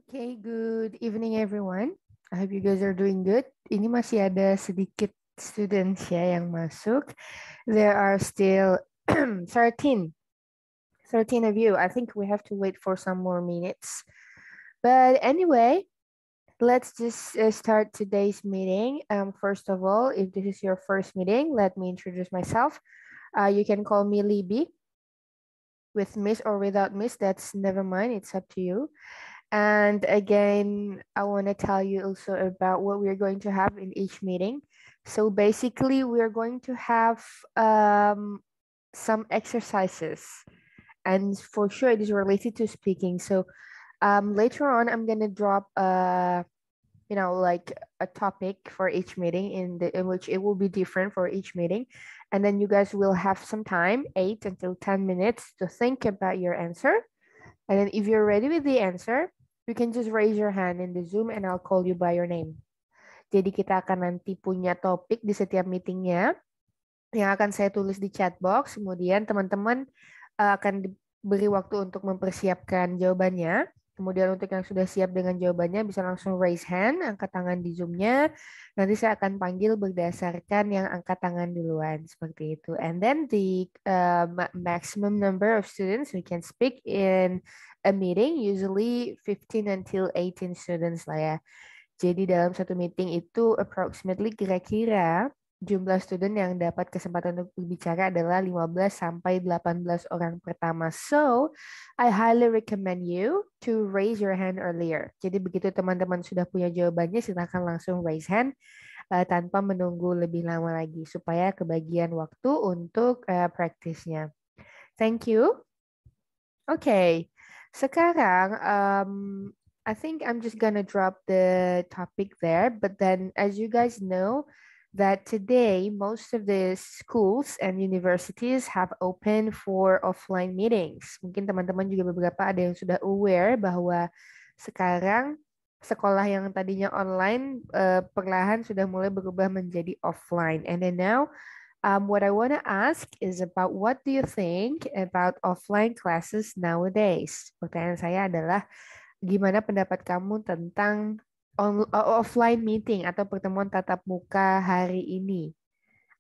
Okay, good evening everyone. I hope you guys are doing good. Ini masih ada sedikit students ya yang masuk. There are still 13 of you. I think we have to wait for some more minutes. But anyway, let's just start today's meeting. First of all, if this is your first meeting, let me introduce myself. You can call me Libby with Miss or without Miss. That's never mind. It's up to you. And again, I want to tell you also about what we're going to have in each meeting. So basically, we're going to have some exercises, and for sure, it is related to speaking. So later on, I'm gonna drop like a topic for each meeting in which it will be different for each meeting, and then you guys will have some time, 8 until 10 minutes, to think about your answer. And then if you're ready with the answer, you can just raise your hand in the Zoom and I'll call you by your name. Jadi kita akan nanti punya topik di setiap meetingnya yang akan saya tulis di chat box. Kemudian teman-teman akan diberi waktu untuk mempersiapkan jawabannya. Kemudian untuk yang sudah siap dengan jawabannya bisa langsung raise hand, angkat tangan di Zoom-nya. Nanti saya akan panggil berdasarkan yang angkat tangan duluan, seperti itu. And then the maximum number of students we can speak in a meeting, usually 15 until 18 students lah ya. Jadi dalam satu meeting itu approximately kira-kira jumlah student yang dapat kesempatan untuk berbicara adalah 15 sampai 18 orang pertama. So, I highly recommend you to raise your hand earlier. Jadi begitu teman-teman sudah punya jawabannya, silakan langsung raise hand tanpa menunggu lebih lama lagi supaya kebagian waktu untuk praktisnya. Thank you. Okay, sekarang I think I'm just gonna drop the topic there. But then, as you guys know, that today most of the schools and universities have open for offline meetings. Mungkin teman-teman juga beberapa ada yang sudah aware bahwa sekarang sekolah yang tadinya online perlahan sudah mulai berubah menjadi offline. And then now what I want to ask is about what do you think about offline classes nowadays? Pertanyaan saya adalah gimana pendapat kamu tentang offline meeting atau pertemuan tatap muka hari ini?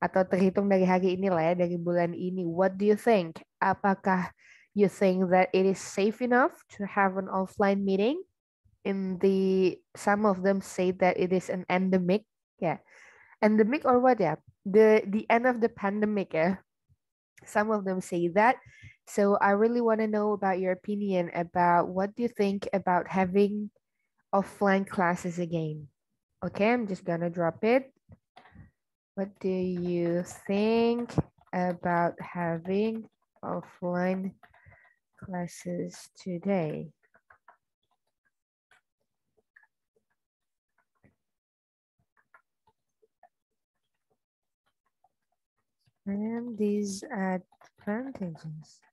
Atau terhitung dari hari ini lah ya, dari bulan ini. What do you think? Apakah you think that it is safe enough to have an offline meeting? Some of them say that it is an endemic. Yeah. Endemic or what ya? The end of the pandemic ya. Some of them say that. So I really want to know about your opinion about what do you think about having offline classes again. Okay, I'm just gonna drop it. What do you think about having offline classes today? And these advantages.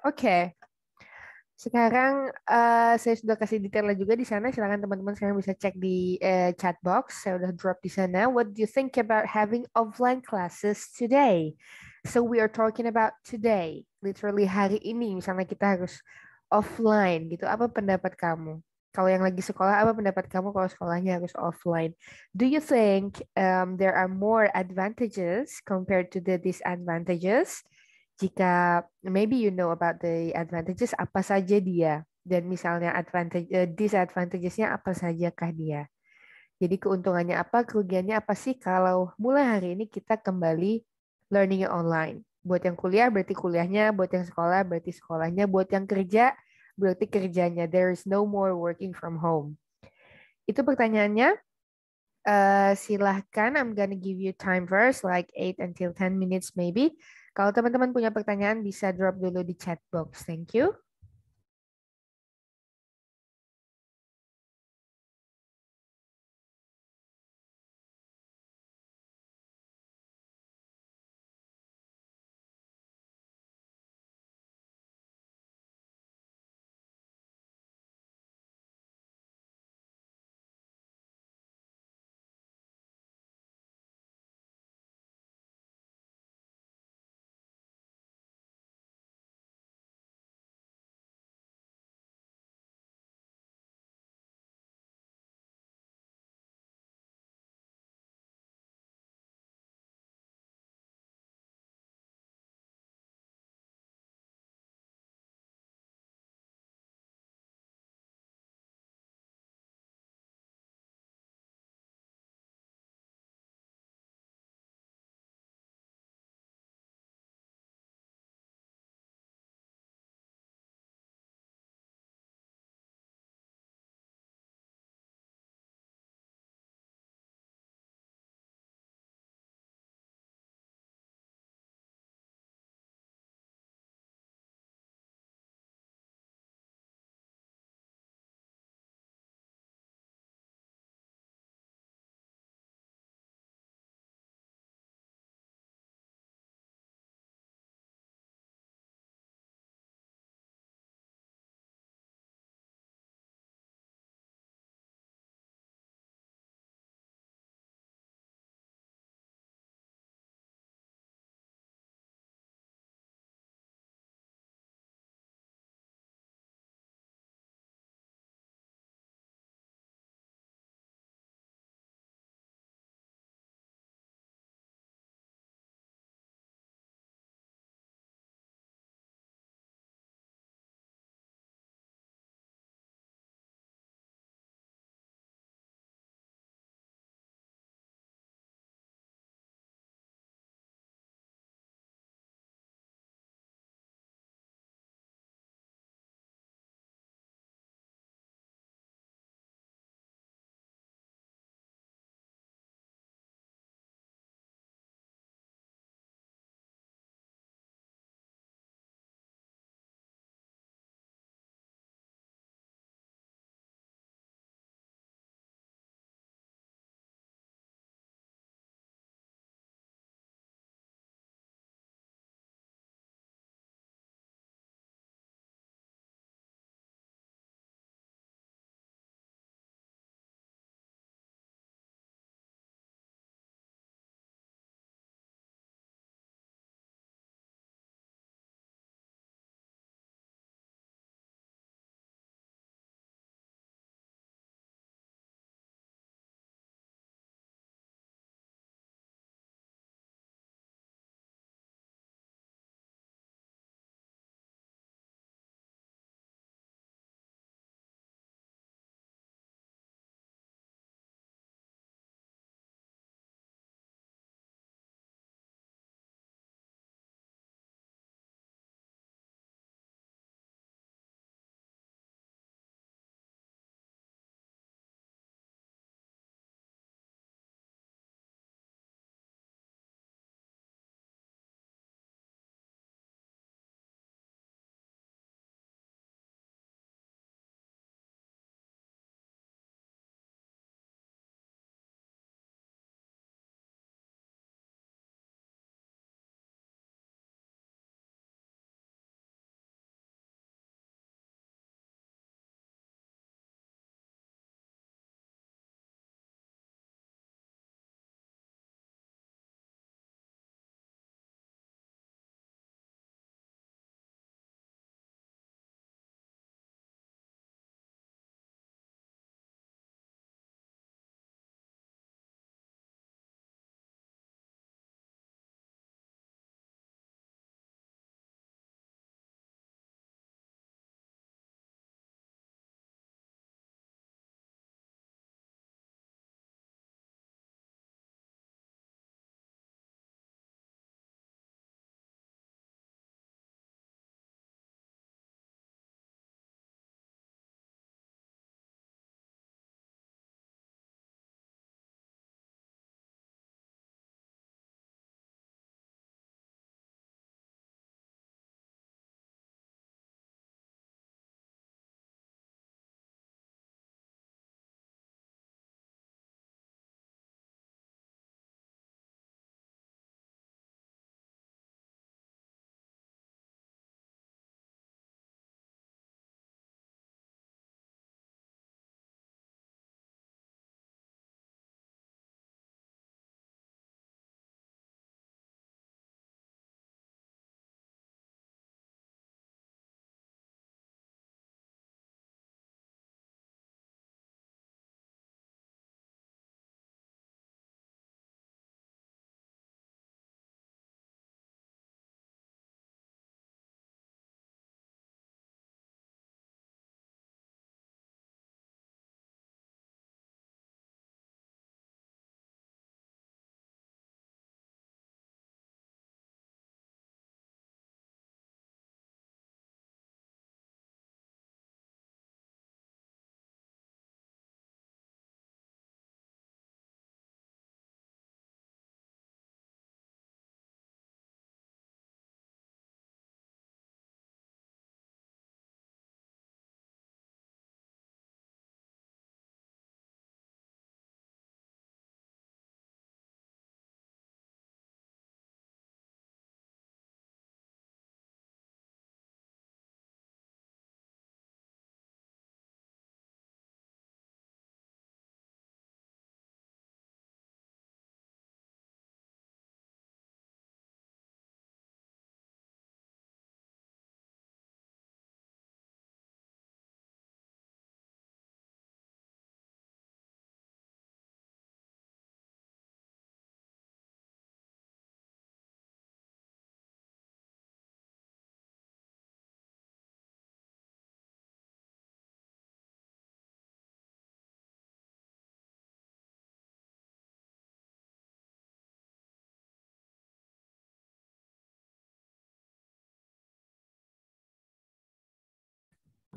Oke, sekarang saya sudah kasih detailnya juga di sana. Silakan teman-teman sekarang bisa cek di chat box. Saya udah drop di sana. What do you think about having offline classes today? So we are talking about today, literally hari ini. Misalnya kita harus offline gitu. Apa pendapat kamu? Kalau yang lagi sekolah, apa pendapat kamu kalau sekolahnya harus offline? Do you think there are more advantages compared to the disadvantages? Jika maybe you know about the advantages, apa saja dia, dan misalnya disadvantagesnya apa sajakah dia. Jadi keuntungannya apa, kerugiannya apa sih kalau mulai hari ini kita kembali learning online. Buat yang kuliah berarti kuliahnya, buat yang sekolah berarti sekolahnya, buat yang kerja berarti kerjanya. There is no more working from home. Itu pertanyaannya. Silahkan, I'm gonna give you time first, like 8 until 10 minutes maybe. Kalau teman-teman punya pertanyaan, bisa drop dulu di chat box. Thank you.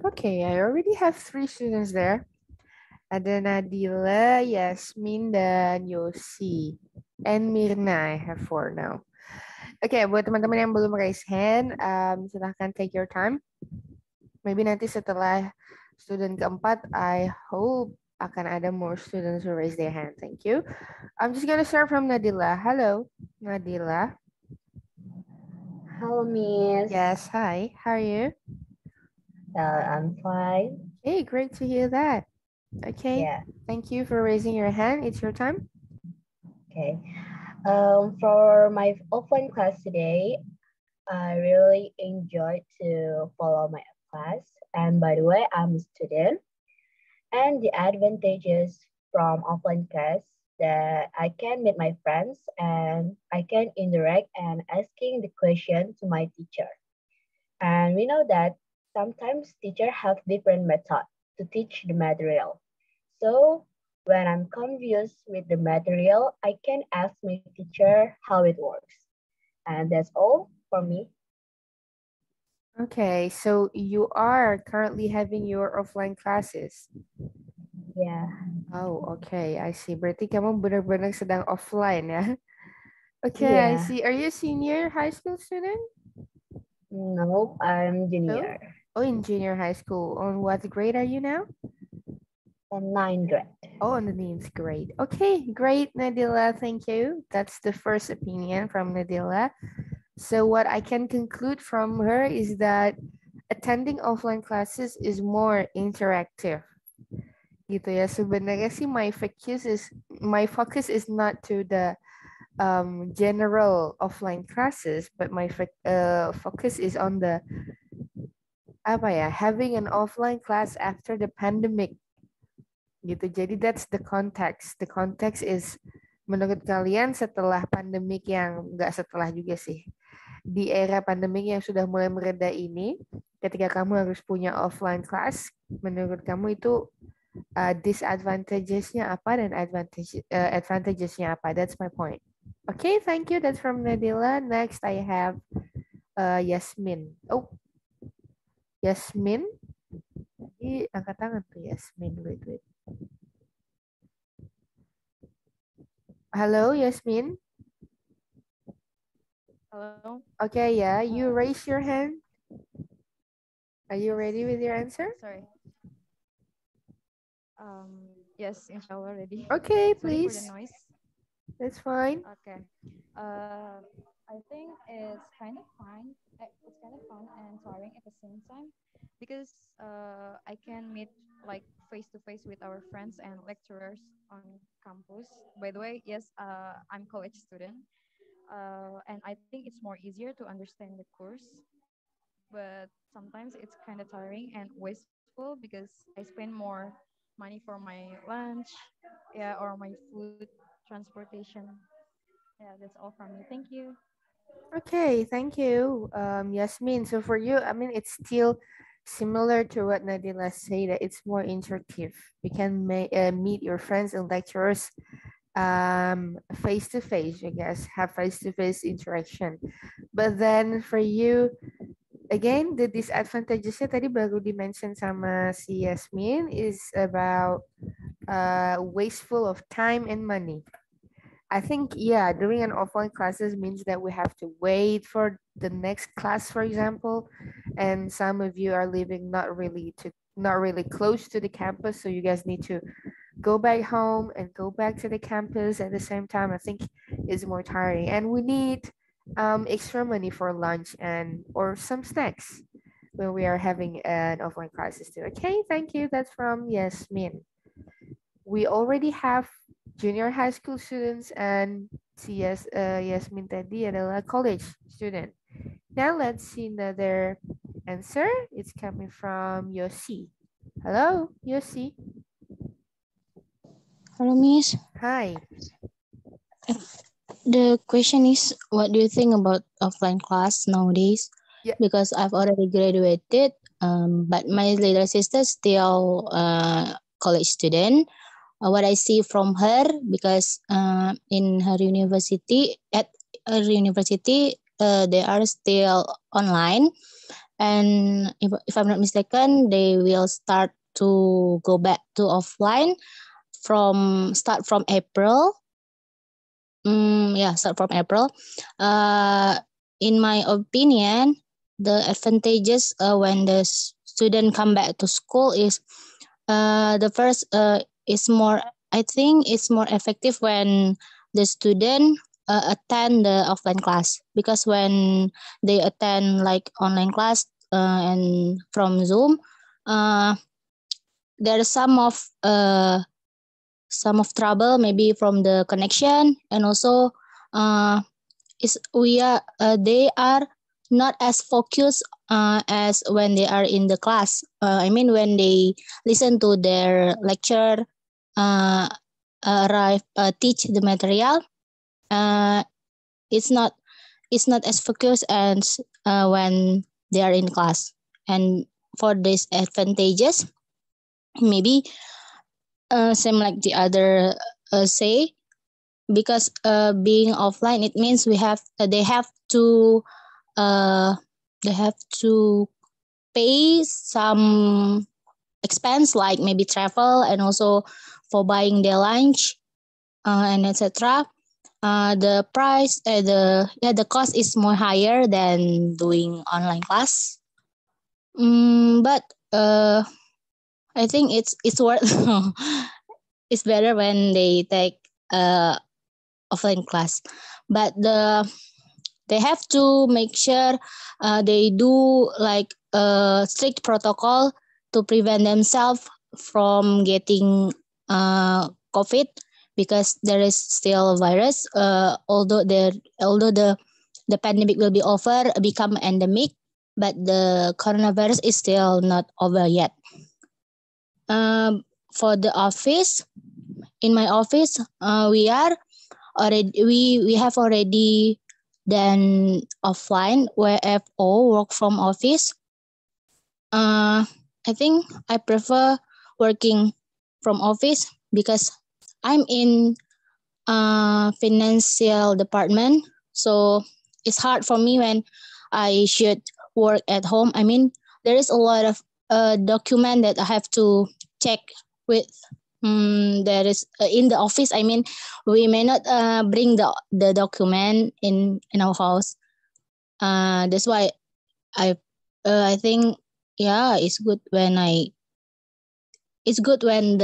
Okay, I already have 3 students there. Ada Nadila, Yasmin, dan Yosi. And Mirna, I have 4 now. Okay, buat teman-teman yang belum raise hand, silahkan take your time. Maybe nanti setelah student keempat, I hope akan ada more students who raise their hand. Thank you. I'm just gonna start from Nadila. Hello, Nadila. Hello, Miss. Yes, hi. How are you? I'm fine. Hey, great to hear that. Okay, Yeah. thank you for raising your hand. It's your time. Okay. For my offline class today, I really enjoyed to follow my class. And by the way, I'm a student. And the advantages from offline class that I can meet my friends and I can interact and asking the question to my teacher. And we know that sometimes teachers have different methods to teach the material. So when I'm confused with the material, I can ask my teacher how it works. And that's all for me. Okay, so you are currently having your offline classes. Yeah. Oh, okay, I see. Berarti kamu benar-benar sedang offline ya? Okay, I Yeah. see. Are you a senior high school student? No, I'm No? junior. Oh, in junior high school. On what grade are you now? Ninth grade. Oh, on the ninth grade. Okay, great, Nadila. Thank you. That's the first opinion from Nadila. So what I can conclude from her is that attending offline classes is more interactive. Gitu ya. Sebenarnya sih my focus is not to the general offline classes, but my focus is on the apa ya, having an offline class after the pandemic. Gitu. Jadi that's the context. The context is menurut kalian setelah pandemik yang enggak setelah juga sih. Di era pandemik yang sudah mulai mereda ini, ketika kamu harus punya offline class, menurut kamu itu disadvantages-nya apa dan advantages-nya apa? That's my point. Okay, thank you. That's from Nadila. Next, I have Yasmin. Oh, Yasmin. Jadi angkat tangan tuh Yasmin. Wait. Hello, Yasmin. Hello. Okay, yeah, you raise your hand. Are you ready with your answer? Sorry. Yes, inshallah ready. Okay, Sorry for the please. noise. That's fine. Okay. I think it's kind of fun. It's kind of fun and tiring at the same time because I can meet like face to face with our friends and lecturers on campus. By the way, yes, I'm college student, and I think it's more easier to understand the course. But sometimes it's kind of tiring and wasteful because I spend more money for my lunch, yeah, or my food, transportation. Yeah, that's all from me. Thank you. Okay, thank you, Yasmin. So for you, I mean, it's still similar to what Nadila said, that it's more interactive. You can meet your friends and lecturers face to face, I guess, have face to face interaction. But then for you, again, the disadvantages-nya tadi baru di-mention sama si Yasmin is about wasteful of time and money. I think, yeah, doing an offline classes means that we have to wait for the next class, for example, and some of you are living not really close to the campus, so you guys need to go back home and go back to the campus at the same time. I think is more tiring, and we need extra money for lunch and or some snacks when we are having an offline classes too. Okay, thank you. That's from Yasmin. We already have junior high school students and Yasmin tadi adalah college student. Now let's see another answer. It's coming from Yosi. Hello, Yosi. Hello, Miss. Hi. The question is, what do you think about offline class nowadays? Yeah. Because I've already graduated, but my little sister still college student. What I see from her, because in her university, they are still online, and if I'm not mistaken, they will start to go back to offline start from April. Start from April. In my opinion, the advantages when the student come back to school is the first is more. I think it's more effective when the student attend the offline class, because when they attend like online class and from Zoom, there is some of trouble maybe from the connection, and also they are not as focused as when they are in the class. I mean, when they listen to their lecture, teach the material, it's not as focused as when they are in class. And for these advantages, maybe same like the other say, because being offline, it means they have to pay some expense, like maybe travel, and also for buying their lunch and etc. The price the cost is more higher than doing online class. But I think it's worth it's better when they take offline class, but they have to make sure they do like a strict protocol to prevent themselves from getting COVID, because there is still a virus. Although the pandemic will be over, become endemic, but the coronavirus is still not over yet. For the office, in my office, we have already done offline WFO, work from office. I think I prefer working from office because I'm in financial department, so it's hard for me when I should work at home. I mean, there is a lot of document that I have to check with. There is in the office. I mean, we may not bring the document in our house. That's why I think it's good when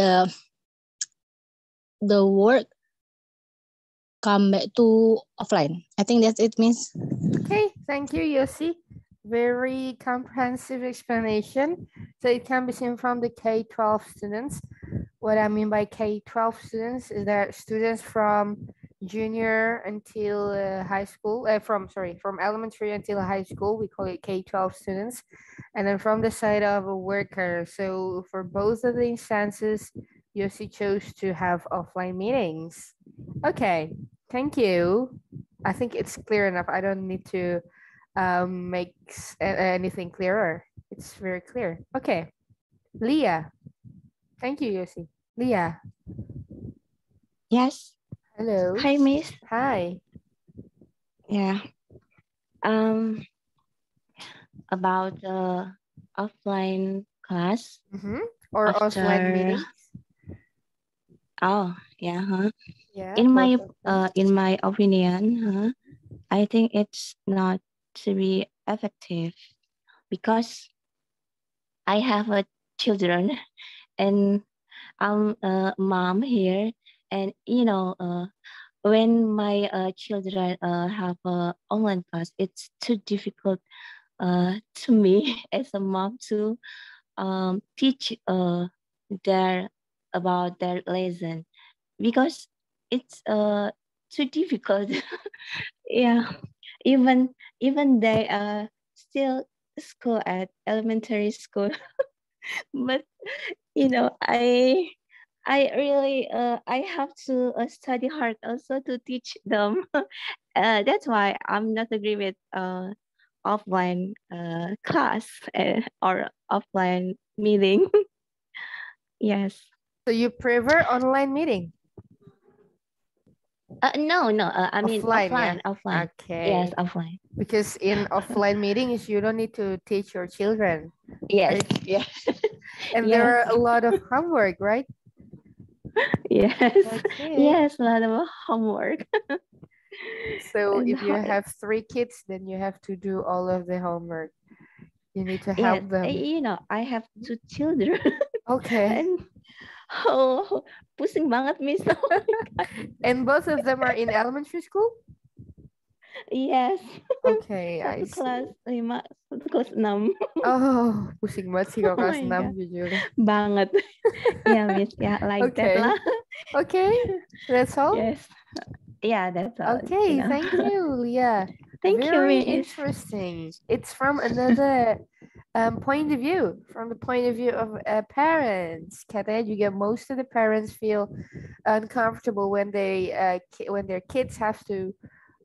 the work come back to offline. I think that's it, Miss. Okay, thank you, Yossi. Very comprehensive explanation. So it can be seen from the K-12 students. What I mean by K-12 students is that students from junior until high school, from elementary until high school, we call it K-12 students. And then from the side of a worker. So for both of the instances, Yossi chose to have offline meetings. Okay, thank you. I think it's clear enough. I don't need to make anything clearer. It's very clear. Okay, Leah. Thank you, Yossi. Leah. Yes. Hello. Hi, Miss. Hi. Yeah. About the offline class. Or after... offline meetings. Oh, yeah. Huh? Yeah. In my opinion, I think it's not to be effective because I have a children and I'm a mom here, and when my children have a online class, it's too difficult to me as a mom to teach about their lesson, because it's too difficult. Yeah, even they are still school at elementary school, but I really I have to study hard also to teach them. That's why I'm not agree with offline class or offline meeting. Yes. So you prefer online meeting? No. I mean Offline, yeah. offline. Okay. Yes, offline. Because in offline meetings, you don't need to teach your children. Yes, Right? yes, And yes, there are a lot of homework, right? yes, Okay. yes. A lot of homework. So And if you have 3 kids, then you have to do all of the homework. You need to yes, help them. you know, I have 2 children. Okay. And pusing banget, Miss. Oh my God. And both of them are in elementary school? Yes. Okay, I Satu see. kelas 5, satu kelas 6. Oh, pusing banget sih kalau Oh kelas my 6 God. jujur. Banget. Yeah, Miss. Yeah, like that Okay. lah. Okay, that's all? Yes. Yeah, that's all. Okay, thank you, Leah. Thank you, Very Miss. interesting. It's from another point of view, from the point of view of parents. Katanya juga most of the parents feel uncomfortable when when their kids have to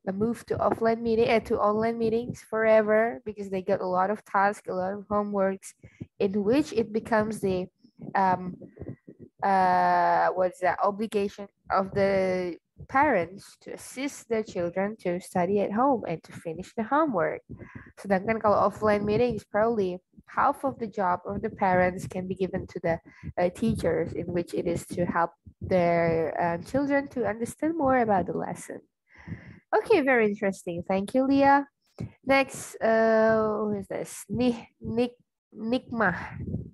move to to online meetings forever because they get a lot of tasks, a lot of homeworks, in which it becomes the what's that obligation of the parents to assist their children to study at home and to finish the homework. Sedangkan kalau offline meetings, probably half of the job of the parents can be given to the teachers, in which it is to help their children to understand more about the lesson. Okay, very interesting. Thank you, Leah. Next, who is this? Nikma.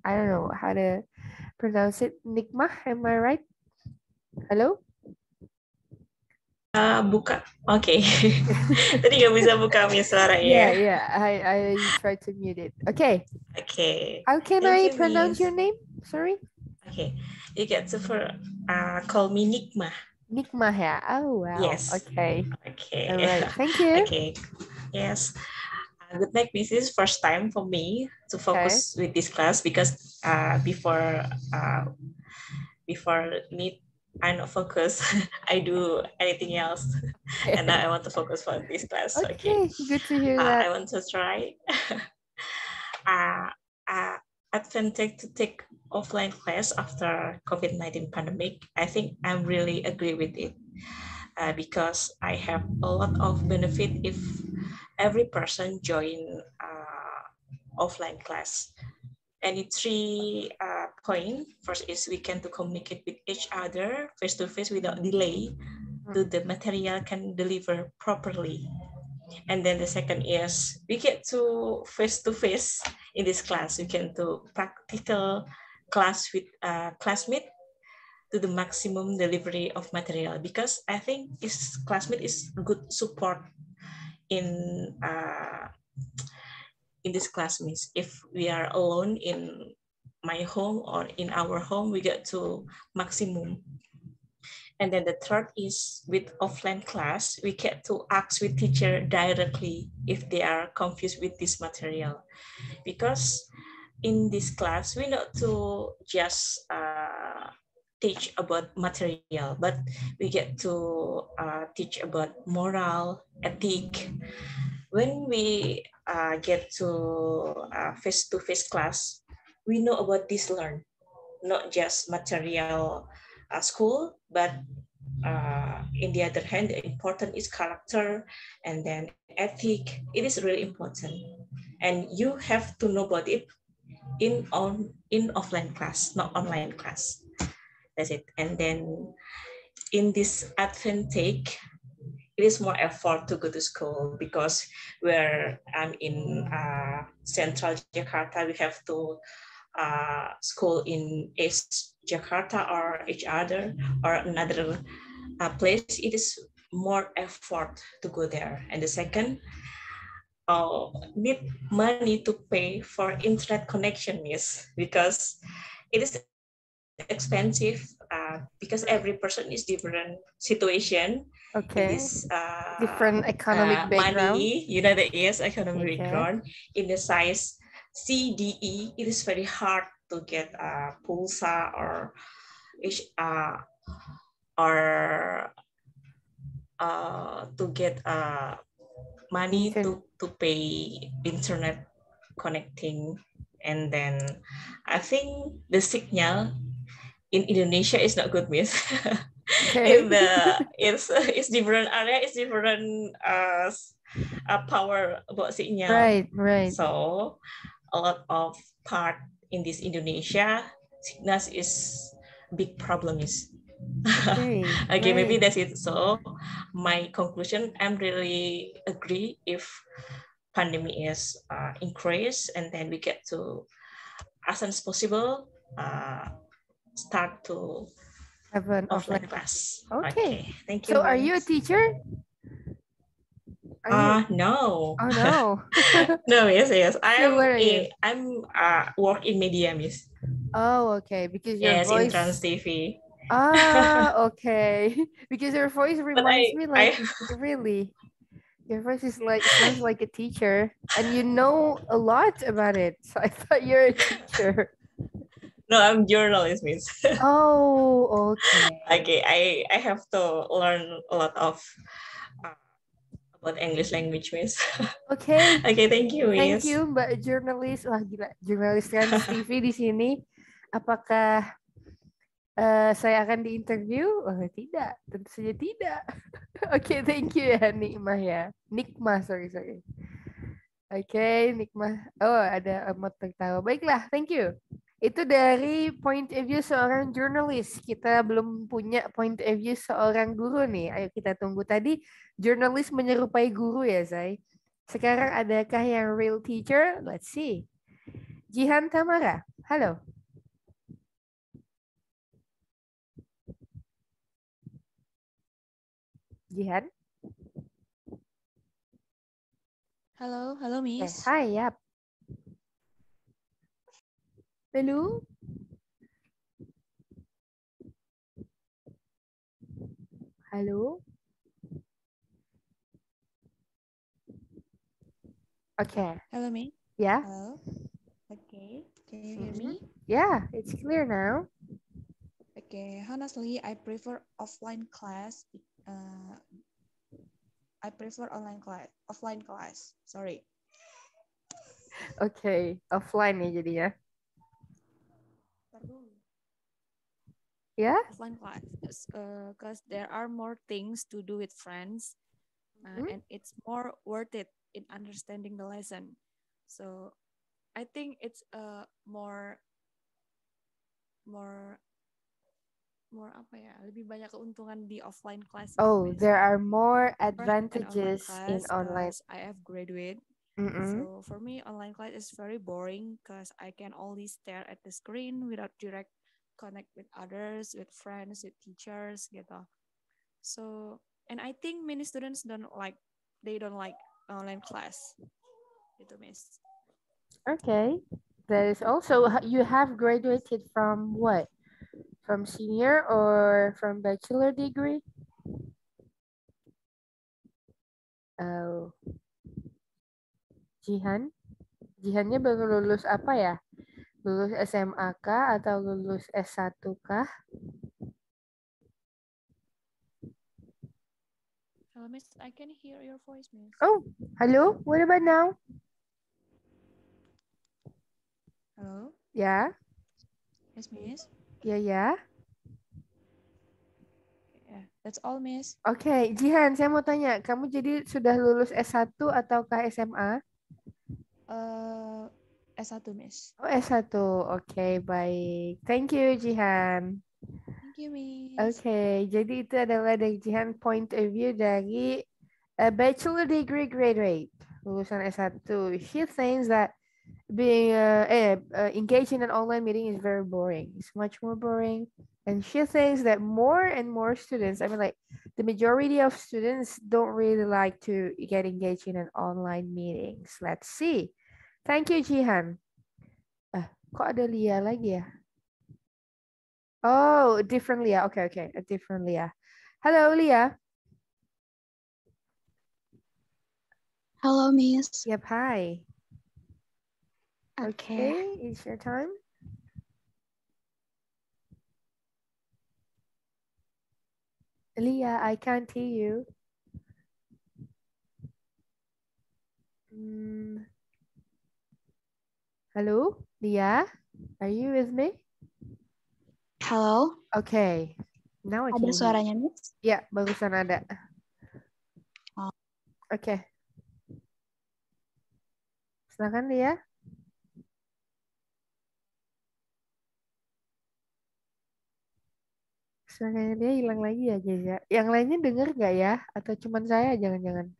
I don't know how to pronounce it. Nikma, am I right? Hello? Buka. Oke. Tadi nggak bisa buka suaranya. Yeah, I tried to mute it. Okay. Okay. How can Thank I you, pronounce Miss. your name? Sorry? Okay. You get to call me Nikma. Nikma, yeah. Oh, wow. Yes. Okay. Okay. All right. Thank you. Okay. Yes. Good night, Miss. This is first time for me to focus with this class because before meet, I'm not focused. I do anything else, and now I want to focus for this class. Okay, good to hear that. I want to try. Advantage to take offline class after COVID-19 pandemic. I think I really agree with it because I have a lot of benefit if every person join offline class. Any 3 point. First is we can to communicate with each other face to face without delay, so the material can deliver properly. And then the second is we get to face in this class. We can do practical class with classmate to the maximum delivery of material, because I think this classmate is good support in this classmates. If we are alone in my home or in our home, we get to maximum. And then the third is with offline class, we get to ask with teacher directly if they are confused with this material. Because in this class, we not to just teach about material, but we get to teach about moral, ethic. When we get to face-to-face class, we know about this learn, not just material school, but in the other hand, the important is character and then ethic. It is really important, and you have to know about it in offline class, not online class. That's it. And then in this advantage, it is more effort to go to school, because where I'm in central Jakarta, we have to school in East Jakarta or each other or another place. It is more effort to go there. And the second, need money to pay for internet connection, is because it is expensive because every person is different situation. Okay. In this different economic background. Money, you know, that yes, economic background. In the size CDE, it is very hard to get pulsa or to get money to pay internet connecting. And then I think the signal in Indonesia is not good, Miss. Okay. it's different area, it's different power about signal. Right. So a lot of part in this Indonesia, sickness is big problem is. Okay. Okay, maybe Right. that's it. So my conclusion, I'm really agree if pandemic is increased, and then we get to as soon as possible start to Have an offline offline. class. Okay. Thank you, So are you a Miss. teacher? Are you? No. Oh no. No, yes. So what are you? I'm work in media, Miss. Oh, okay. Because your Yes, in voice. Trans TV. Okay. Because your voice But reminds me like I really. Your voice is like sounds like a teacher, and you know a lot about it. So I thought you're a teacher. no, I'm journalist, Miss. Oh, okay. Okay, I have to learn a lot of uh, about English language, Miss. Okay. Okay, thank you, Thank Miss. you, Mbak jurnalis. Wah, gila. Jurnalis Trans TV di sini. Apakah saya akan diinterview? Oh, tidak. Tentu saja tidak. Oke, thank you ya, Nikmah ya. Nikmah, sorry. Oke, Nikmah. Oh, ada emot tertawa. Baiklah, thank you. Itu dari point of view seorang jurnalis. Kita belum punya point of view seorang guru nih. Ayo kita tunggu. Tadi jurnalis menyerupai guru ya, Zai. Sekarang adakah yang real teacher? Let's see. Jihan Tamara, halo. Jihan? Halo Miss. Hai, yap. Halo? Halo? Okay. Hello Miss. Yeah? Hello. Okay. Can you hear me? Yeah, it's clear now. Okay. Honestly, I prefer offline class. I prefer offline class. Sorry. Okay, offline ya jadinya. Yeah? Offline class. Because there are more things to do with friends, and it's more worth it in understanding the lesson. So, I think it's more apa ya? Lebih banyak keuntungan di offline class. Oh, there are more Online advantages in class online. I have graduated. Mm-mm. So for me, online class is very boring because I can only stare at the screen without direct connect with others, with friends, with teachers, gitu. So, and I think many students don't like online class. Gitu, Miss. Okay. That is also, you have graduated from what? From senior or from bachelor degree? Oh. Jihannya baru lulus apa ya? Lulus SMA kah atau lulus S1 kah? Hello, Miss. I can hear your voice, Miss. Oh, hello. What about now? Hello. Ya. Yes, Miss. Ya. Yeah, that's all, Miss. Oke, Jihan, saya mau tanya, kamu jadi sudah lulus S1 ataukah SMA? S1, Miss. Oh, S1. Oke, baik. Thank you, Jihan. Thank you, Miss. Oke, jadi itu adalah dari Jihan point of view dari bachelor degree graduate, lulusan S1. She thinks that being engaged in an online meeting is very boring. It's much more boring. And she thinks that more and more students, I mean like the majority of students don't really like to get engaged in an online meetings. Let's see. Thank you, Jihan. Kok ada Lia lagi ya? Oh, different Lia. Okay, a different Lia. Hello, Lia. Hello, Miss. Yep, hi. Okay. It's your time. Lia, I can't hear you. Hello, Lia, are you with me? Hello. Okay, Now I Ada can hear. suaranya, Miss? Ya, barusan ada. Oh. Oke. Silakan dia. Suaranya dia hilang lagi ya, Jaza. Yang lainnya denger nggak ya? Atau cuman saya jangan-jangan?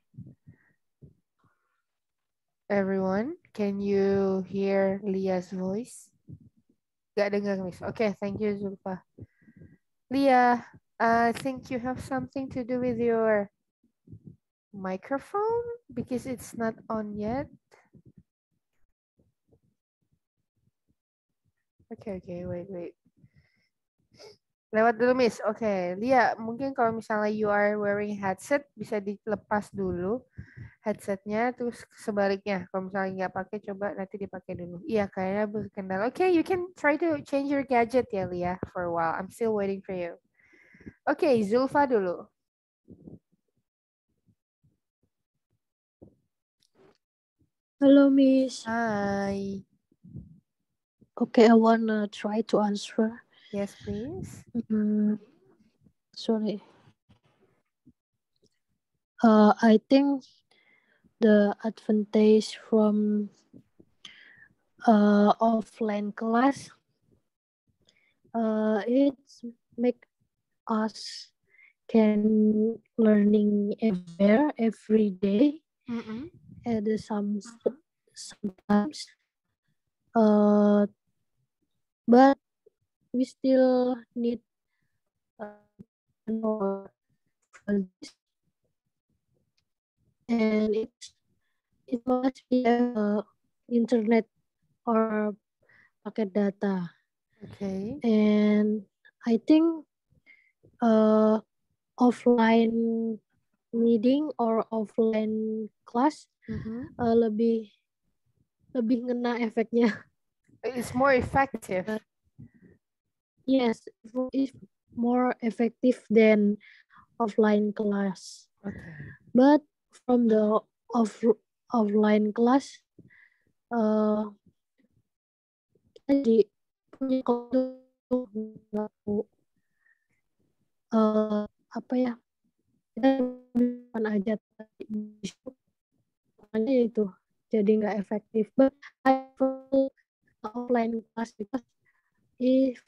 Everyone, can you hear Lia's voice? Gak dengar, Miss. Oke, thank you, Zulfa. Lia, I think you have something to do with your microphone because it's not on yet. Oke, wait. Lewat dulu, Miss. Oke, Lia, mungkin kalau misalnya you are wearing headset, bisa dilepas dulu headsetnya, terus sebaliknya. Kalau misalnya nggak pakai, coba nanti dipakai dulu. Iya, kayaknya berkendala. Oke, you can try to change your gadget ya, Lia, for a while. I'm still waiting for you. Oke, Zulfa dulu. Hello, Miss. Hi. Okay, I wanna try to answer. Yes, please. Sorry. I think the advantage from offline class, it's make us can learning everywhere every day. And sometimes, but we still need more for this, and it must be internet or packet data. Okay. And I think offline meeting or offline class lebih ngena efeknya. It's more effective. Yes, it's more effective than offline class. Okay. But from the offline class, jadi punya apa ya, kita bukan aja makanya itu jadi nggak efektif. But I prefer offline class because if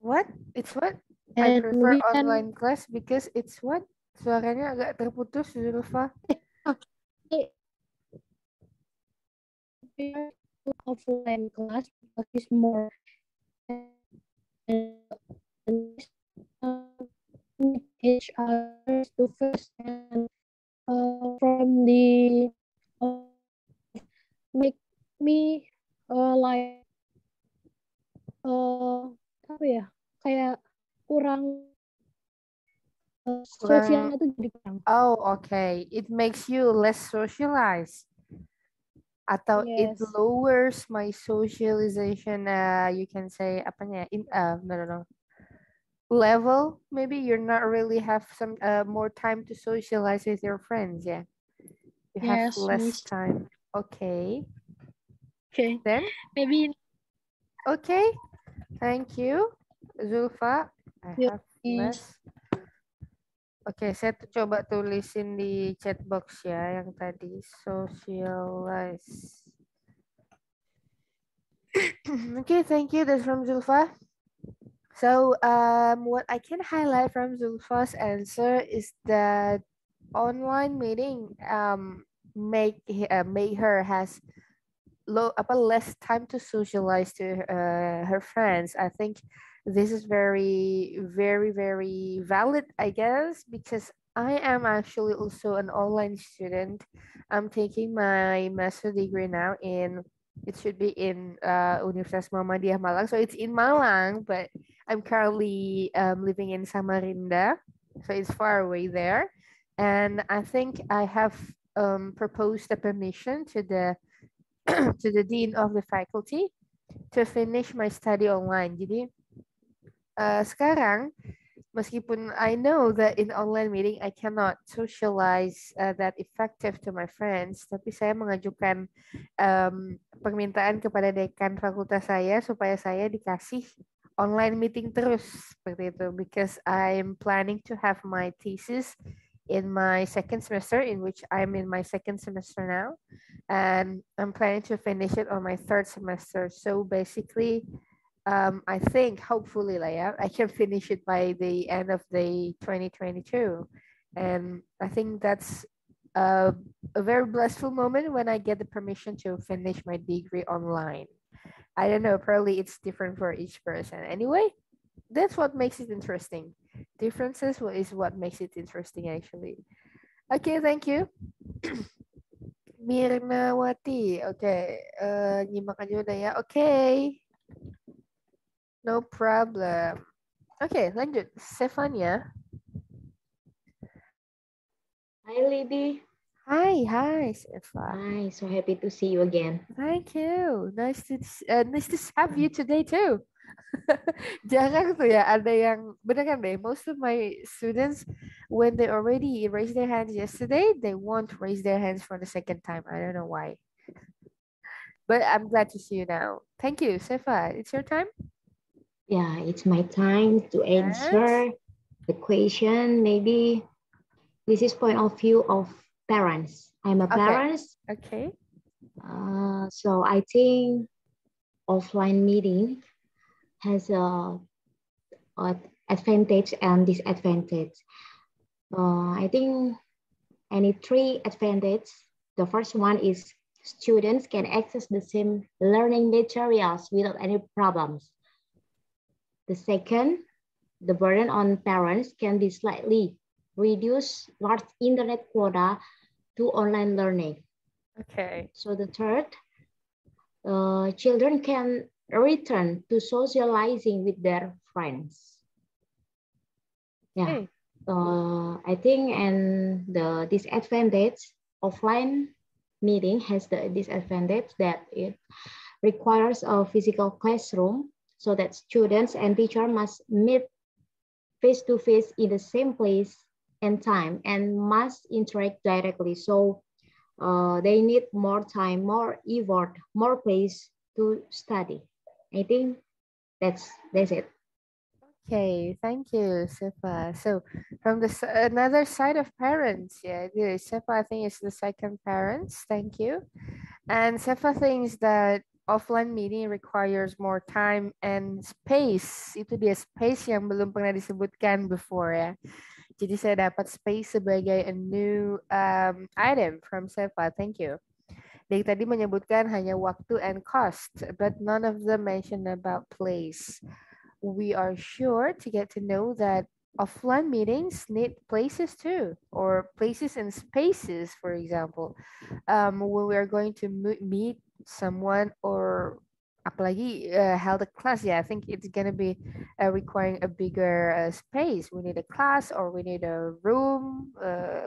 what? It's what? I prefer online class because it's what? Suaranya agak terputus, Zulfa. Offline class because it's more meet each other to face, and from the make me like apa ya, kayak kurang sosialnya tuh jadi kurang. Oh, okay. It makes you less socialized. Atau it lowers my socialization, you can say apanya, no. Level, maybe you're not really have some more time to socialize with your friends, yeah. You have less time. Okay. Then? Maybe. Okay. Thank you, Zulfa. I have less. Oke, saya coba tulisin di chat box ya yang tadi, socialize. Okay, thank you. That's from Zulfa. So, what I can highlight from Zulfa's answer is that online meeting make her has less time to socialize to her friends. I think this is very, very, very valid, I guess, because I am actually also an online student. I'm taking my master degree now it should be in Universitas Muhammadiyah Malang. So it's in Malang, but I'm currently living in Samarinda. So it's far away there. And I think I have proposed a permission to the to the dean of the faculty to finish my study online. Jadi sekarang Meskipun I know that in online meeting I cannot socialize that effective to my friends, tapi saya mengajukan permintaan kepada dekan fakultas saya supaya saya dikasih online meeting terus seperti itu, because I'm planning to have my thesis in my second semester, in which I'm in my second semester now, and I'm planning to finish it on my third semester. So basically, I think hopefully lah ya, I can finish it by the end of the 2022. And I think that's a very blissful moment when I get the permission to finish my degree online. I don't know, probably it's different for each person. Anyway, that's what makes it interesting. Differences is what makes it interesting actually. Okay, thank you. Mirnawati, okay. Nyimak aja udah ya. Okay. No problem. Oke, lanjut. Stefania. Hi, Libby. Hi, Stefa. Hi, so happy to see you again. Thank you. Nice to have you today too. Jarang tuh ya ada yang beneran deh. Most of my students, when they already raised their hands yesterday, they won't raise their hands for the second time. I don't know why. But I'm glad to see you now. Thank you, Stefa. It's your time. Yeah, it's my time to answer the question. Maybe this is point of view of parents. I'm a parent. Okay. So I think offline meeting has a advantage and disadvantage. I think any three advantages. The first one is students can access the same learning materials without any problems. The second, the burden on parents can be slightly reduced large internet quota to online learning. Okay. So the third, children can return to socializing with their friends. Yeah, I think, and the disadvantage, offline meeting has the disadvantage that it requires a physical classroom, so that students and teacher must meet face-to-face in the same place and time and must interact directly. So they need more time, more effort, more place to study. I think that's it. Okay, thank you, Sefa. So from the another side of parents, yeah, Sefa I think is the second parents. Thank you. And Sefa thinks that offline meeting requires more time and space. Itu dia space yang belum pernah disebutkan before ya. Jadi saya dapat space sebagai a new item from Sefa. Thank you. Dari tadi menyebutkan hanya waktu and cost, but none of them mention about place. We are sure to get to know that offline meetings need places too, or places and spaces, for example. When we are going to meet someone or apalagi held a class, yeah, I think it's gonna be requiring a bigger space. We need a class or we need a room,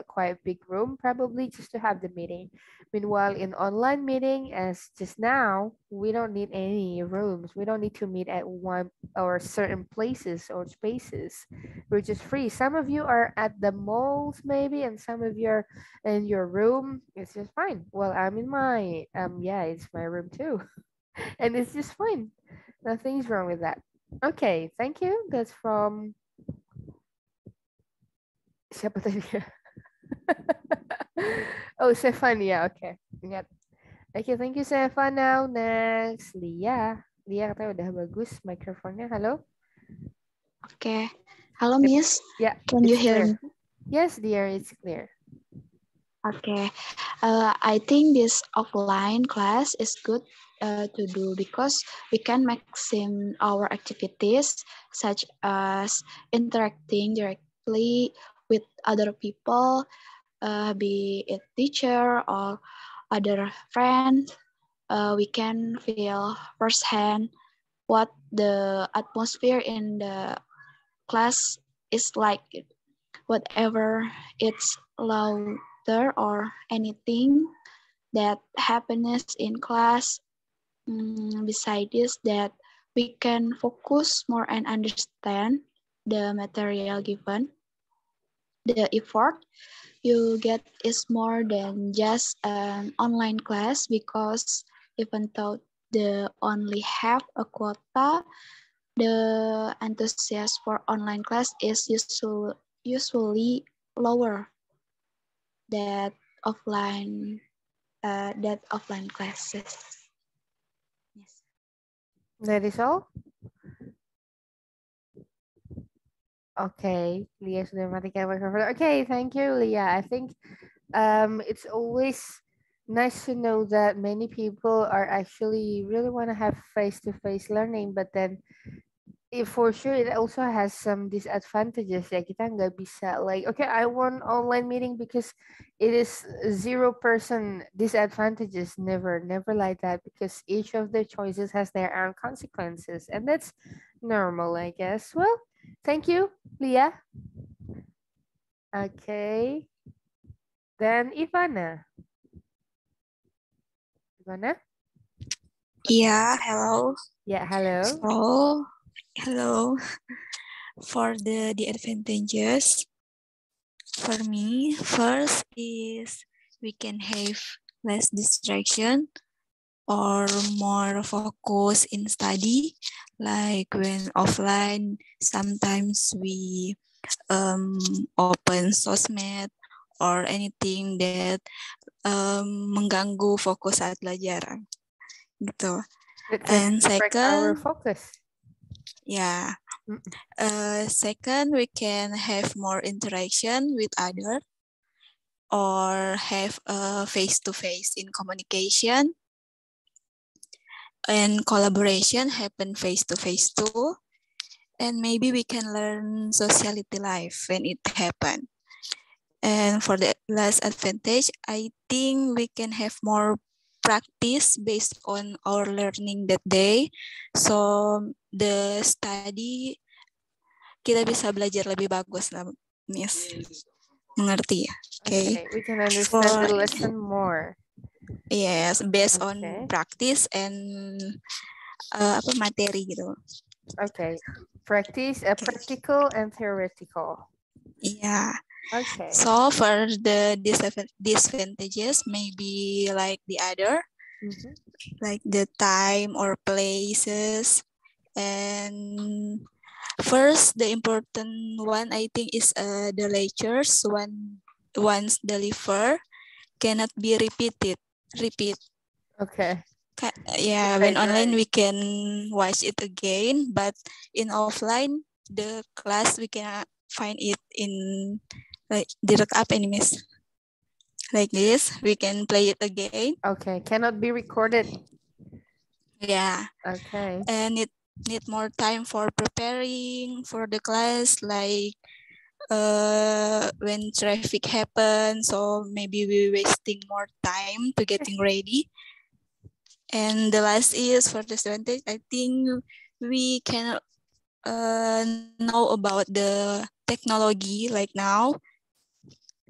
quite a big room probably, just to have the meeting. Meanwhile, in online meeting, as just now, we don't need any rooms. We don't need to meet at one or certain places or spaces. We're just free. Some of you are at the malls maybe, and some of you are in your room. It's just fine. Well, I'm in my yeah, it's my room too. And it's just fine. Nothing's wrong with that. Okay, thank you. That's from siapa tadi? Oh, Stefania. Okay, ingat. Okay, thank you, Stefan. Now next, Lia. Lia katanya udah bagus mikrofonnya. Halo. Okay. Hello, Miss. Yeah. Can you hear me? Yes, dear, it's clear. Okay. I think this offline class is good to do because we can maximize our activities such as interacting directly with other people, be it teacher or other friends. We can feel firsthand what the atmosphere in the class is like, whatever it's louder or anything that happens in class. Besides this, that we can focus more and understand the material given. The effort you get is more than just an online class because even though they only have a quota, the enthusiasm for online class is usually lower than offline classes. Yes. That is all? Okay, Leah sudah matikan microphone. Okay, thank you, Leah. I think it's always nice to know that many people are actually really want to have face-to-face learning, but then for sure it also has some disadvantages ya. Kita nggak bisa like, okay, I want online meeting because it is 0% disadvantages. Never like that, because each of the choices has their own consequences, and that's normal, I guess. Well, thank you, Leah. Okay, then Ivana. Yeah, hello. Yeah, hello. So, hello. For the advantages, for me, first is we can have less distraction or more focus in study. Like when offline, sometimes we open sosmed or anything that mengganggu fokus saat belajar gitu. And Our second, focus. yeah. Second, we can have more interaction with others or have a face-to-face in communication, and collaboration happen face-to-face too. And maybe we can learn sociality life when it happen. And for the last advantage, I think we can have more practice based on our learning that day. So the study, kita bisa belajar lebih bagus lah, Miss. Mengerti ya? Okay, we can understand the lesson more. Yes, based on practice and apa materi gitu. Okay, practice, practical and theoretical. Yeah. Okay. So for the disadvantages, maybe like the other, like the time or places. And first, the important one I think is the lectures once delivered cannot be repeat. Okay. Yeah, when online we can watch it again, but in offline the class we cannot find it in like direkap ini Miss. Like this, we can play it again. Okay, cannot be recorded. Yeah. Okay. And it need more time for preparing for the class, like when traffic happens, so maybe we wasting more time to getting ready. And the last is for disadvantage, I think we cannot know about the technology like now.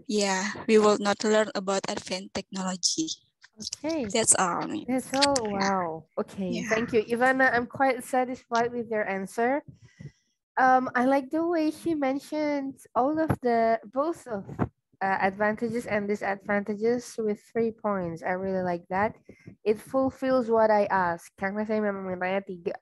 Yeah, we will not learn about advanced technology. Okay. That's all. That's all. Wow. Okay. Yeah. Thank you, Ivana. I'm quite satisfied with your answer. I like the way she mentioned all of both of advantages and disadvantages with 3 points. I really like that. It fulfills what I asked. Karena saya memang mintanya tiga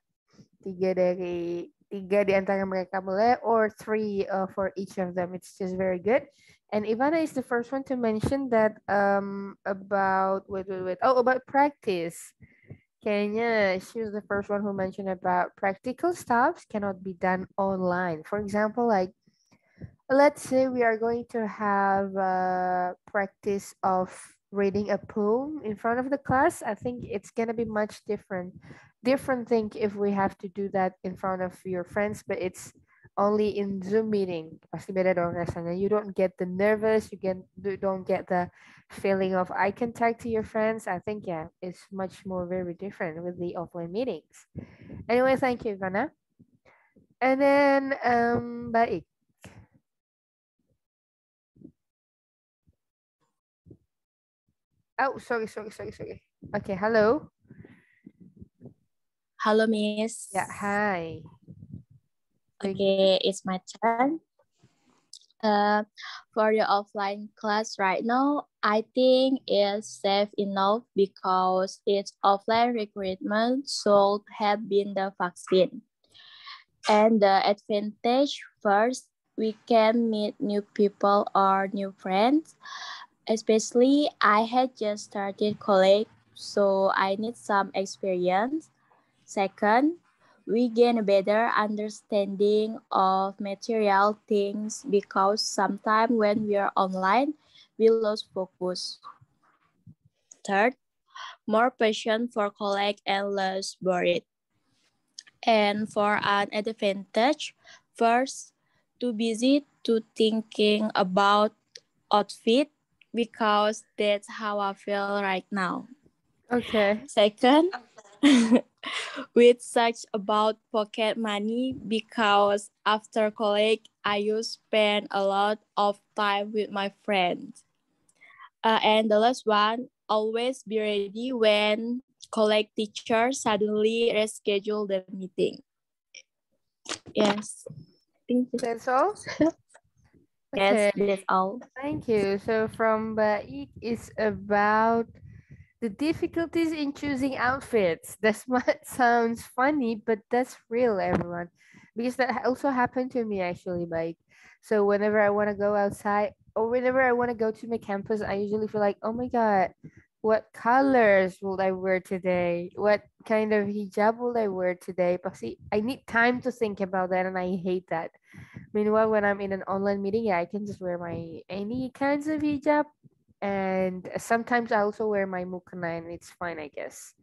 di antara mereka boleh, or 3 for each of them. It's just very good. And Ivana is the first one to mention that about about practice. Kayaknya she was the first one who mentioned about practical stuff cannot be done online. For example, like let's say we are going to have a practice of reading a poem in front of the class. I think it's gonna be much different thing if we have to do that in front of your friends, but it's only in Zoom meeting. Pasti beda dong rasanya. You don't get the nervous, you don't get the feeling of eye contact to your friends. I think, yeah, it's much more very different with the offline meetings. Anyway, thank you, Ivana. And then, Baik. Oh, sorry. Okay, hello. Hello, Miss. Yeah, hi. Okay, it's my turn. For the offline class right now, I think it's safe enough because its offline recruitment should have been the vaccine. And the advantage first, we can meet new people or new friends. Especially, I had just started college, so I need some experience. Second, we gain a better understanding of material things because sometimes when we are online, we lose focus. Third, more passion for collect and less worried. And for an advantage, first, too busy to thinking about outfit because that's how I feel right now. Okay. Second, with such about pocket money because after college I used spend a lot of time with my friends. And the last one, always be ready when college teacher suddenly reschedule the meeting. Yes, thank you. That's all? Yes, Okay. that's all. Thank you. So from Baik is about the difficulties in choosing outfits. That might sounds funny, but that's real, everyone. Because that also happened to me actually, Baik. So whenever I want to go outside or whenever I want to go to my campus, I usually feel like, oh my God, what colors will I wear today? What kind of hijab will I wear today? Pasti, I need time to think about that and I hate that. Meanwhile, when I'm in an online meeting, yeah, I can just wear my any kinds of hijab, and sometimes I also wear my mukana, and it's fine, I guess.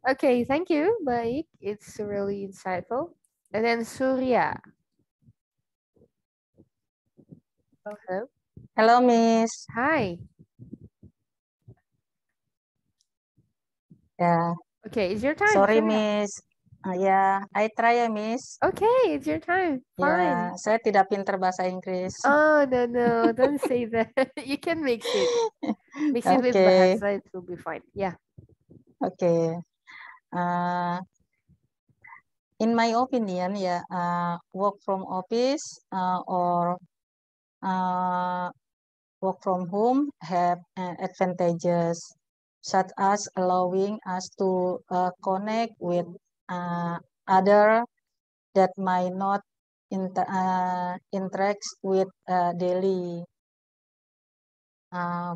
Okay, thank you, Baik. It's really insightful. And then Surya. Hello. Hello, Miss. Hi. Ya, Okay, it's your time, sorry, Surya. Miss. Ya, I try ya, Miss. Okay, it's your time. Fine. Ya, saya tidak pintar bahasa Inggris. Oh, no, don't say that. You can mix it. Mix it with Okay, bahasa, it will be fine. Yeah. okay. In my opinion, ya, work from office or work from home have advantages, such as allowing us to connect with other that might not interact with daily.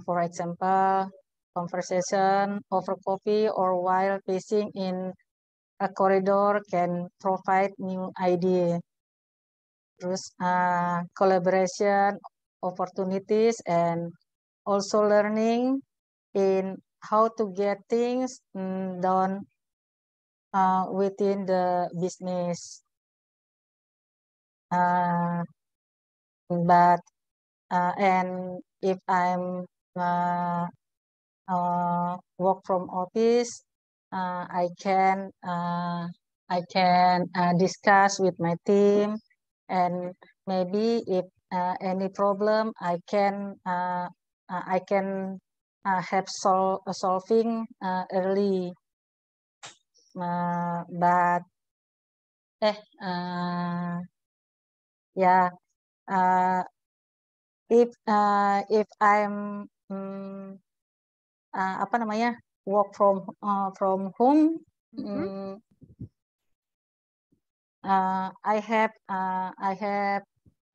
For example, conversation over coffee or while pacing in a corridor can provide new idea. Terus collaboration opportunities and also learning in how to get things done within the business. But and if I'm work from office, I can discuss with my team, and maybe if any problem, I can have solving early. But yeah, if I'm apa namanya work from home, I have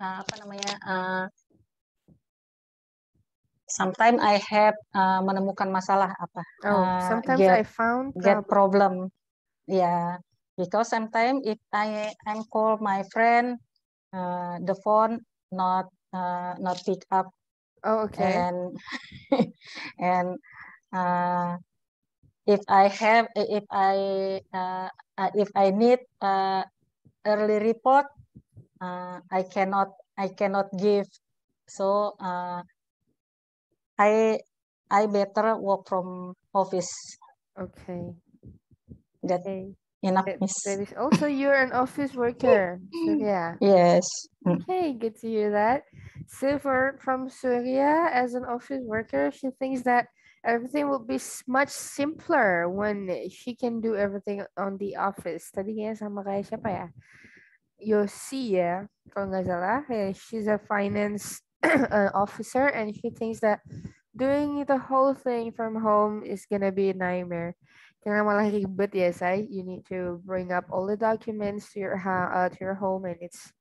apa namanya sometimes I have menemukan masalah apa Sometimes I found get problem. Yeah, because sometimes if I'm call my friend, the phone not pick up. Oh, okay. And if I need early report, I cannot give. So I better work from office. Okay. That enough, Miss. That is also you're an office worker, Surya. Yes. Okay, good to hear that. So from Surya as an office worker, she thinks that everything will be much simpler when she can do everything on the office. Tadi kayaknya sama kayak siapa ya? Yosi ya, kalau nggak salah. She's a finance officer and she thinks that doing the whole thing from home is gonna be a nightmare. Karena malah ribet ya, say. You need to bring up all the documents to your home and it's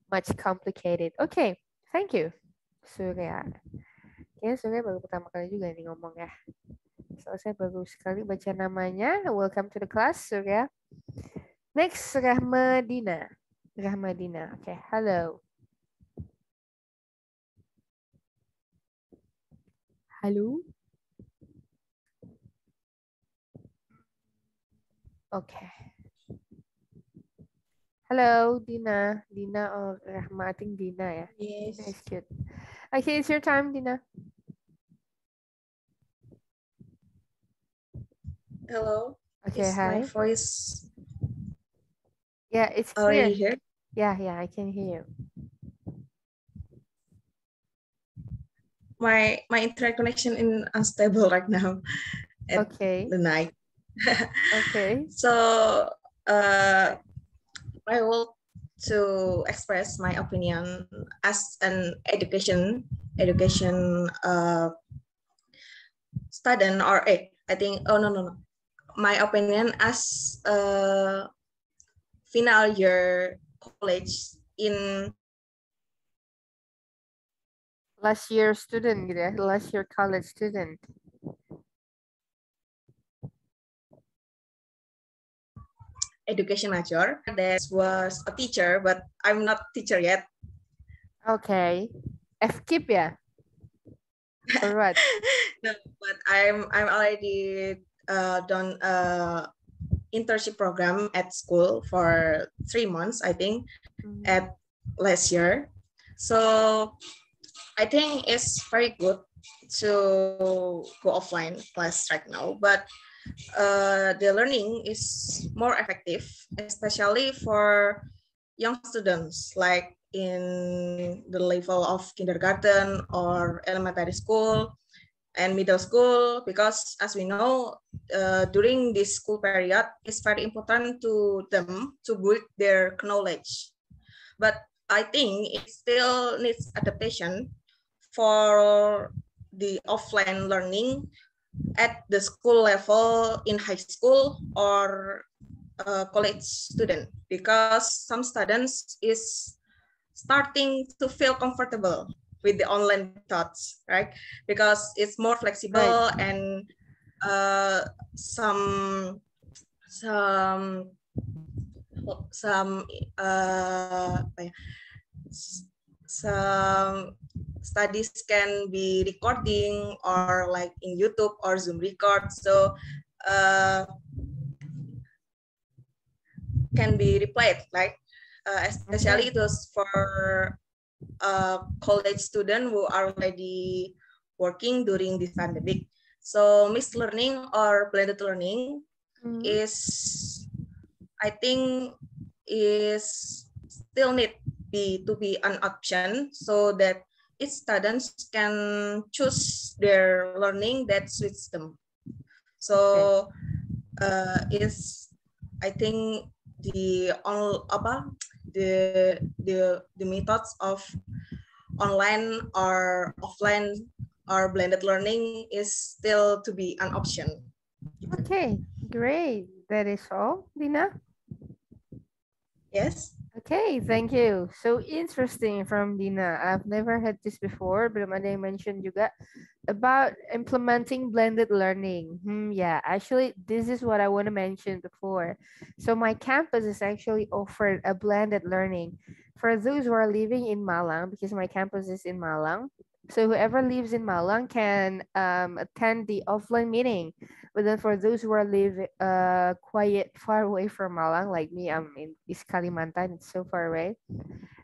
much complicated. Okay, thank you, Surya. Ya, Surya baru pertama kali juga nih ngomong ya. So, saya baru sekali baca namanya. Welcome to the class, Surya. Next, Rahmadina. Rahmadina. Okay, hello. Halo. Okay. Hello, Dina. Dina or Rahma? I think Dina, yeah. Yes. That's good. Okay, it's your time, Dina. Hello. Okay, Is my hi. voice Yeah, it's already clear. heard? Yeah, I can hear you. My internet connection is unstable right now at Okay. the night. Okay. So I want to express my opinion as an education student or I think no. My opinion as a final year college in Last year student gitu ya, last year college student. education major. That was a teacher, but I'm not teacher yet. Okay. FKIP ya? Or what? No, but I'm already done internship program at school for 3 months, I think, at last year. So I think it's very good to go offline class right now, but the learning is more effective, especially for young students, like in the level of kindergarten or elementary school and middle school, because as we know, during this school period, it's very important to them to build their knowledge. But I think it still needs adaptation for the offline learning at the school level in high school or college student, because some students is starting to feel comfortable with the online methods, right? Because it's more flexible, right, and some some studies can be recording or like in YouTube or Zoom record, so can be replayed, like especially it was for college student who are already working during this pandemic. So mixed learning or blended learning is, I think, is still need to be an option, so that each students can choose their learning that suits them. So is, I think, the methods of online or offline or blended learning is still to be an option. Okay, great. That is all, Dina? Yes. Okay, thank you. So interesting from Dina. I've never had this before, belum ada yang mention juga about implementing blended learning. Yeah, actually, this is what I want to mention before. So my campus is actually offered a blended learning for those who are living in Malang, because my campus is in Malang. So whoever lives in Malang can attend the offline meeting. But then for those who are quite far away from Malang, like me, I'm in East Kalimantan, it's so far away,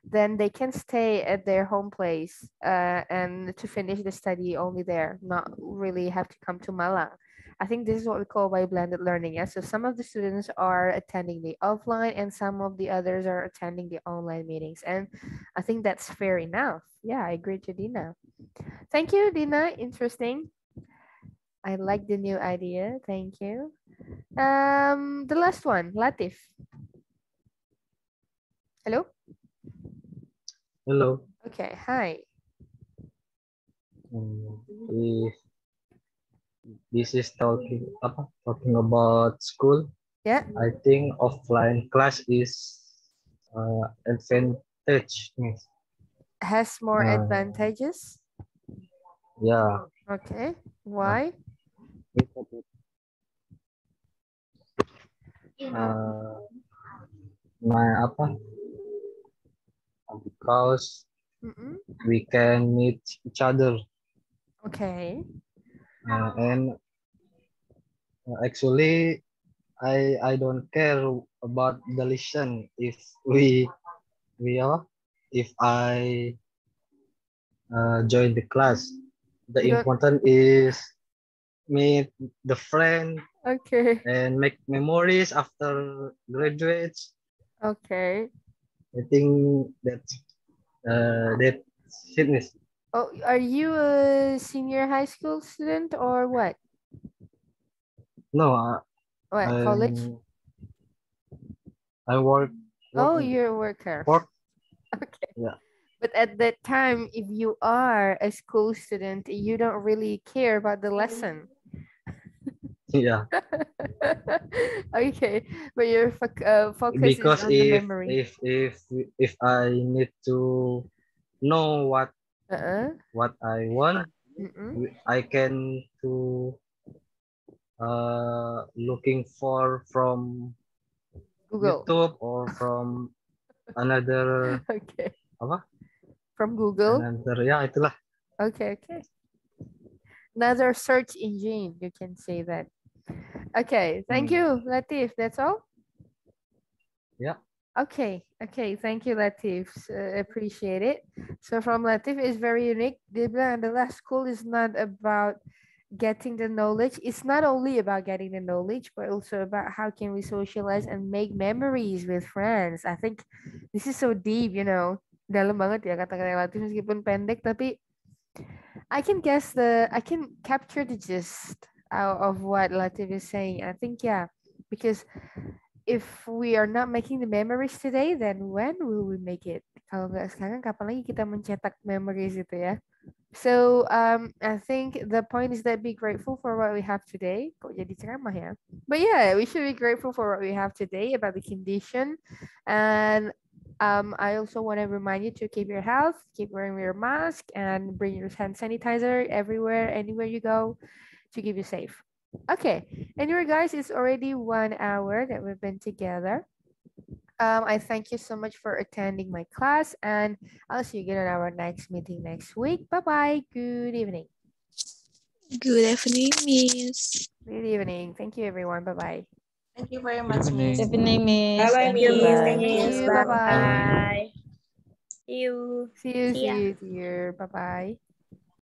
then they can stay at their home place and to finish the study only there, not really have to come to Malang. I think this is what we call by blended learning. Yeah? So some of the students are attending the offline and some of the others are attending the online meetings. And I think that's fair enough. Yeah, I agree to Dina. Thank you, Dina. Interesting. I like the new idea. Thank you. The last one, Latif. Hello? Hello. Okay, hi. If this is talking about school, Yeah. I think offline class is advantage. Has more advantages? Yeah. Okay, why? Because we can meet each other. Okay. And actually, I don't care about the lesson if if I join the class. The important is meet the friend. Okay. And make memories after graduates. Okay. I think that's fitness. Oh, are you a senior high school student or what? No, What, college? I work. Oh, you're a worker. Okay. Yeah. But at that time, if you are a school student, you don't really care about the lesson. Yeah. Okay, but your focus Because is on the memory. if I need to know what I want, I can to looking for from Google. YouTube or from another Okay. apa? From Google. Another ya itulah. Okay, okay. Another search engine, you can say that. Okay, thank you, Latif. That's all? Yeah. Okay, okay. Thank you, Latif. Appreciate it. So from Latif is very unique. Dia bilang adalah school is not about getting the knowledge. It's not only about getting the knowledge, but also about how can we socialize and make memories with friends. I think this is so deep, you know. Dalam banget ya kata-kata Latif meskipun pendek, tapi I can capture the gist out of what Latif is saying. I think, yeah, because if we are not making the memories today, then when will we make it? Kalau nggak sekarang, kapan lagi kita mencetak memories itu ya? So I think the point is that be grateful for what we have today. Kok jadi ceramah ya? But yeah, we should be grateful for what we have today about the condition. And I also want to remind you to keep your health, keep wearing your mask, and bring your hand sanitizer everywhere, anywhere you go to keep you safe. Okay, anyway, guys, it's already 1 hour that we've been together. I thank you so much for attending my class, and I'll see you again on our next meeting next week. Bye-bye. Good evening. Good evening, Miss. Good evening. Thank you, everyone. Bye-bye. Thank you very much, Miss. Good evening, Miss. Bye-bye, Thank you. Miss. Bye. Thank Thank you. you. Bye-bye. See you. See you. See ya. See you. Bye-bye.